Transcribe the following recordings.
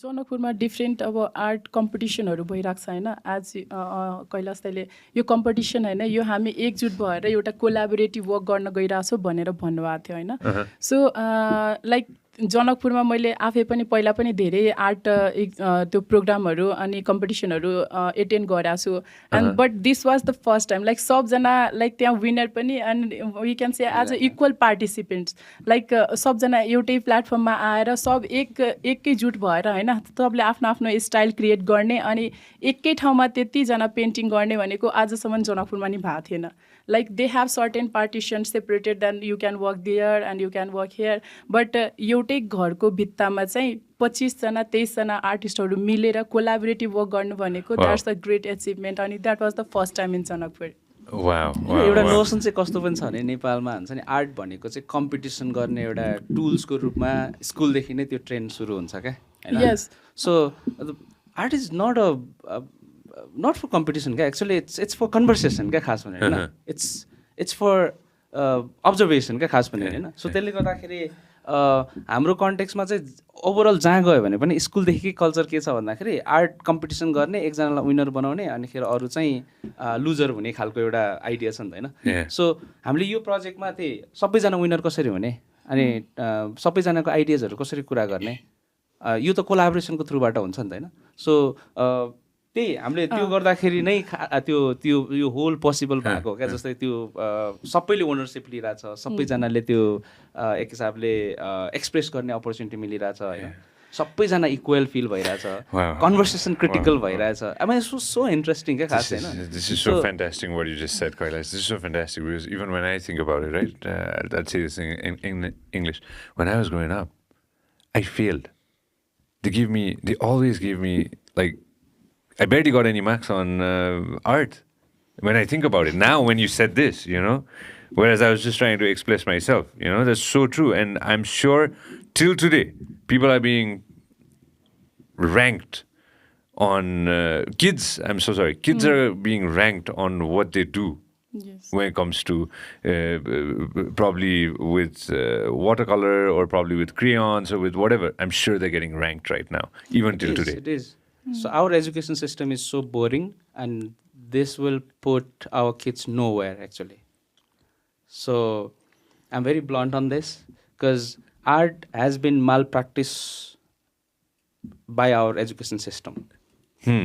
जनकपुरमा different अब art कम्पिटिसनहरू भइरहेको छ होइन आज कैलाश दाइले यो कम्पिटिसन होइन यो हामी एकजुट भएर एउटा कोलाबोरेटिभ वर्क गर्न गइरहेछौँ भनेर भन्नुभएको थियो होइन सो लाइक जनकपुरमा मैले आफै पनि पहिला पनि धेरै आर्ट त्यो प्रोग्रामहरू अनि कम्पिटिसनहरू एटेन्ड गरेको छु and but this was the first time like सबजना लाइक त्यहाँ विनर पनि and we can say as a equal participants like सबजना एउटै प्लेटफर्ममा आएर सब एकैजुट भएर होइन सबले आफ्नो आफ्नो स्टाइल क्रिएट गर्ने अनि एकै ठाउँमा त्यतिजना पेन्टिङ गर्ने भनेको आजसम्म जनकपुरमा नि भएको थिएन like they have certain partitions separated, then you can work there and you can work here, but एउटै घरको भित्तामा चाहिँ 25 जना 23 जना आर्टिस्टहरू मिलेर कोलाबोरेटिभ वर्क गर्नु भनेको द्याट्स अ ग्रेट एचिभमेन्ट अनि that was the first time in Janakpur. एउटा नोसन चाहिँ कस्तो पनि छ भने नेपालमा हुन्छ नि आर्ट भनेको चाहिँ कम्पिटिसन गर्ने एउटा टुल्सको रूपमा स्कुलदेखि नै त्यो ट्रेन्ड सुरु हुन्छ क्या हैन। Yes so art is not for competition क्या, एक्चुअली इट्स फर कन्भर्सेसन क्या खास भने होइन, इट्स फर अब्जर्भेसन क्या खास भने होइन। सो त्यसले गर्दाखेरि हाम्रो कन्टेक्समा चाहिँ ओभरअल जहाँ गयो भने पनि स्कुलदेखिकै कल्चर के छ भन्दाखेरि आर्ट कम्पिटिसन गर्ने, एकजनालाई विनर बनाउने अनि खेरि अरू चाहिँ लुजर हुने खालको एउटा आइडिया छ नि त होइन। सो हामीले यो प्रोजेक्टमा त्यही सबैजना विनर कसरी हुने अनि सबैजनाको आइडियाजहरू कसरी कुरा गर्ने, यो त कोलाबोरेसनको थ्रुबाट हुन्छ नि त होइन। सो त्यही हामीले त्यो गर्दाखेरि नै त्यो यो होल पोसिबल भएको क्या, जस्तै त्यो सबैले ओनरसिप लिइरहेछ, सबैजनाले त्यो एक हिसाबले एक्सप्रेस गर्ने अपर्च्युनिटी मिलिरहेछ होइन, सबैजना इक्वल फिल भइरहेछ, कन्भर्सेसन क्रिटिकल भइरहेछ। आई मिन इट्स सो इन्ट्रेस्टिङ क्या खास होइन। This is so fantastic what you just said, Kailash. This is so fantastic because even when I think about it, right, I'll say this in English. When I was growing up, I failed. They always gave me, like, I barely got any marks on art. When I think about it now, when you said this, you know, whereas I was just trying to express myself, you know, that's so true. And I'm sure till today, people are being ranked on kids. I'm so sorry. Kids are being ranked on what they do. Yes. When it comes to probably with watercolor or probably with crayons or with whatever. I'm sure they're getting ranked right now, even till today. It is. So our education system is so boring and this will put our kids nowhere actually. So I'm very blunt on this because art has been malpracticed by our education system.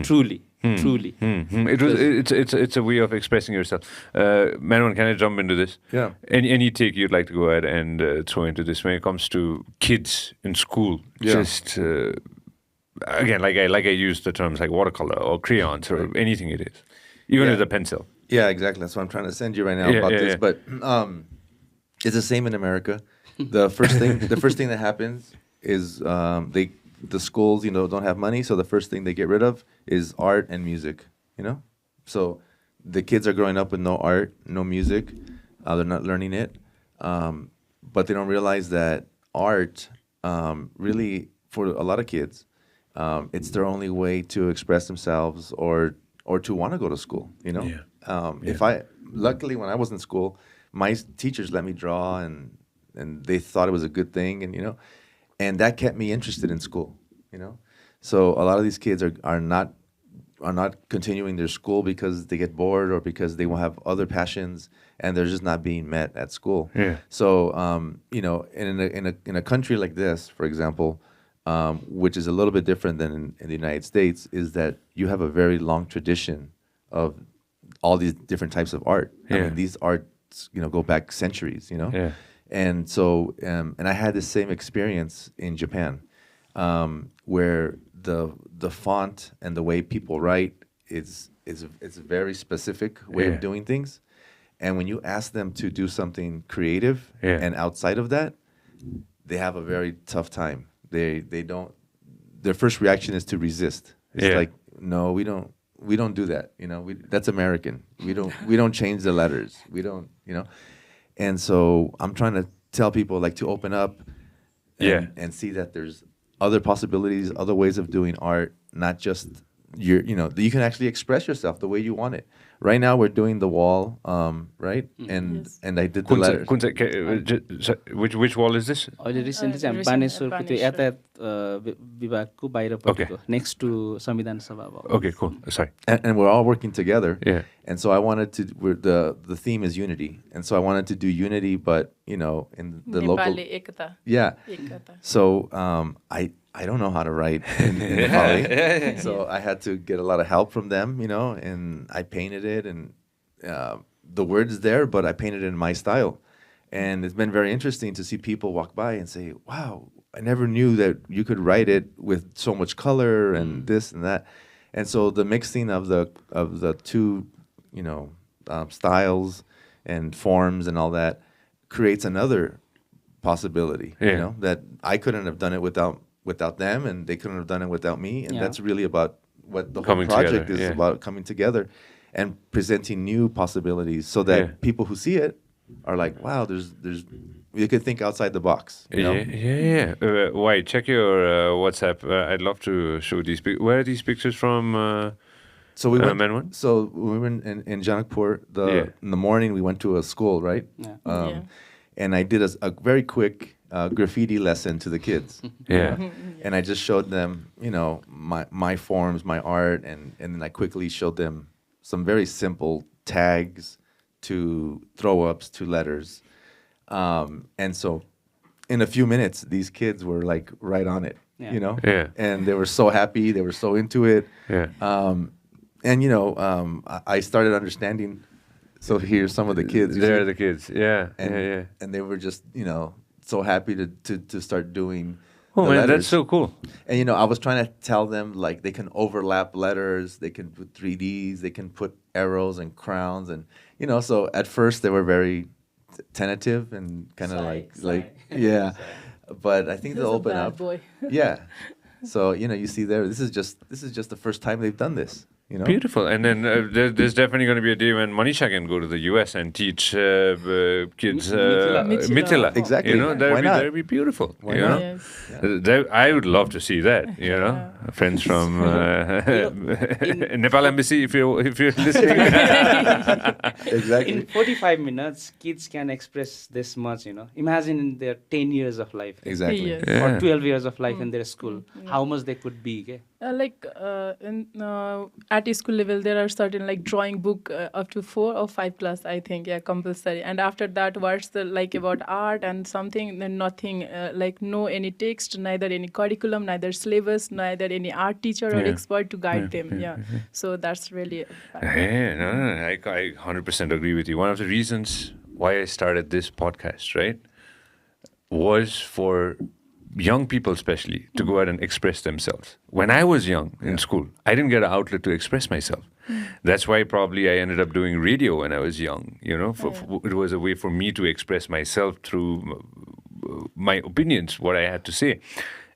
Truly. It's a way of expressing yourself. Manon, can I jump into this? Yeah. Any take you'd like to go ahead and throw into this when it comes to kids in school? Yeah. Just again, like I use the terms like watercolor or crayons or anything it is, even with a pencil. Yeah, exactly. That's what I'm trying to send you right now about this. But it's the same in America. The first thing that happens is the schools, you know, don't have money, so the first thing they get rid of is art and music, you know? So the kids are growing up with no art, no music, they're not learning it, but they don't realize that art really, for a lot of kids, it's their only way to express themselves or to want to go to school, you know? Luckily when I was in school, my teachers let me draw and they thought it was a good thing, and you know, and that kept me interested in school, you know. So a lot of these kids are not continuing their school because they get bored or because they will have other passions and they're just not being met at school. Yeah. So you know, in a country like this, for example, which is a little bit different than in the United States, is that you have a very long tradition of all these different types of art. I mean, these arts, you know, go back centuries, you know. Yeah. And so, and I had the same experience in Japan, where the font and the way people write is a very specific way of doing things. And when you ask them to do something creative and outside of that, they have a very tough time. They don't. Their first reaction is to resist. It's like, no, we don't do that. You know, that's American. We don't change the letters. We don't. You know. And so I'm trying to tell people like to open up and see that there's other possibilities, other ways of doing art, not just you know, you can actually express yourself the way you want it. Right now we're doing the wall, right? Yes. And I did the letters. Which wall is this? अहिले recently चाहिँ हामी recent- बानेश्वरको त्यो बानेश्वर। यातायात विभागको बाहिरपट्टिको next to संविधान सभा भयो Okay, cool. Sorry. And we're all working together. Yeah. And so I wanted to. The theme is unity, and so I wanted to do unity, but in the local. Nepali ekta. Yeah. Ekata. So I don't know how to write in Nepali, so I had to get a lot of help from them, and I painted it, and the words there, but I painted it in my style, and it's been very interesting to see people walk by and say, "Wow, I never knew that you could write it with so much color and this and that," and so the mixing of the two, styles and forms and all that creates another possibility, that I couldn't have done it without them, and they couldn't have done it without me, and that's really about what the whole Coming project together, is about, coming together and presenting new possibilities so that people who see it are like, wow, there's you could think outside the box. Yeah. Why? Check your WhatsApp. I'd love to show these. Where are these pictures from? So we went. Manwan? So we were in Janakpur. In the morning we went to a school, right? Yeah. And I did a very quick graffiti lesson to the kids. Yeah. And I just showed them, my forms, my art, and then I quickly showed them some very simple tags to throw-ups to letters. And so in a few minutes, these kids were like right on it, Yeah. and they were so happy. They were so into it. Yeah. And I started understanding. So here's some of the kids. There are the kids. Yeah. And, and they were just, so happy to start doing. Oh the man, letters. that's so cool. And I was trying to tell them like they can overlap letters, they can put 3Ds, they can put arrows and crowns, and so at first they were very tentative and kind of like yeah, but I think they'll open bad up. boy. Yeah. So you see there, this is just the first time they've done this. Beautiful. And then there's definitely going to be a day when Manisha can go to the US and teach kids Mithila. Exactly. Why not? That'd be beautiful. Why you not? know? Yes. I would love to see that. Friends from Nepal Embassy, if you're listening. Exactly. In 45 minutes, kids can express this much, Imagine in their 10 years of life. Exactly. Yes. Or 12 years of life in their school. How much they could be. Okay? At school level, there are certain like drawing book up to 4 or 5 class, I think, compulsory. And after that, what's the about art and something, then nothing, no any text, neither any curriculum, neither syllabus, neither any art teacher or expert to guide them. So that's really. I 100% agree with you. One of the reasons why I started this podcast, right, was for young people especially to go out and express themselves. When I was young in school, I didn't get an outlet to express myself. That's why probably I ended up doing radio when I was young. It was a way for me to express myself through my opinions, what I had to say.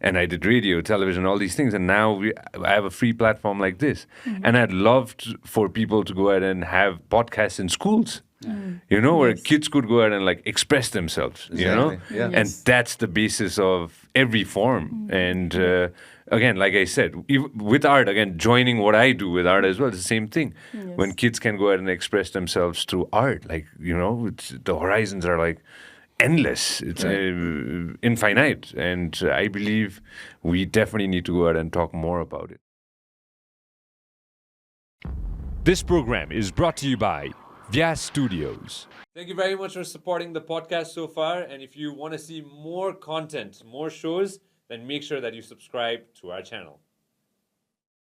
And I did radio, television, all these things. And now I have a free platform like this. And I'd love for people to go out and have podcasts in schools. Where kids could go out and express themselves, Yeah. And that's the basis of every form. And again, like I said, with art, again, joining what I do with art as well, it's the same thing. Yes. When kids can go out and express themselves through art, the horizons are endless. It's infinite. And I believe we definitely need to go out and talk more about it. This program is brought to you by Vyas Studios. Thank you very much for supporting the podcast so far. And if you want to see more content, more shows, then make sure that you subscribe to our channel.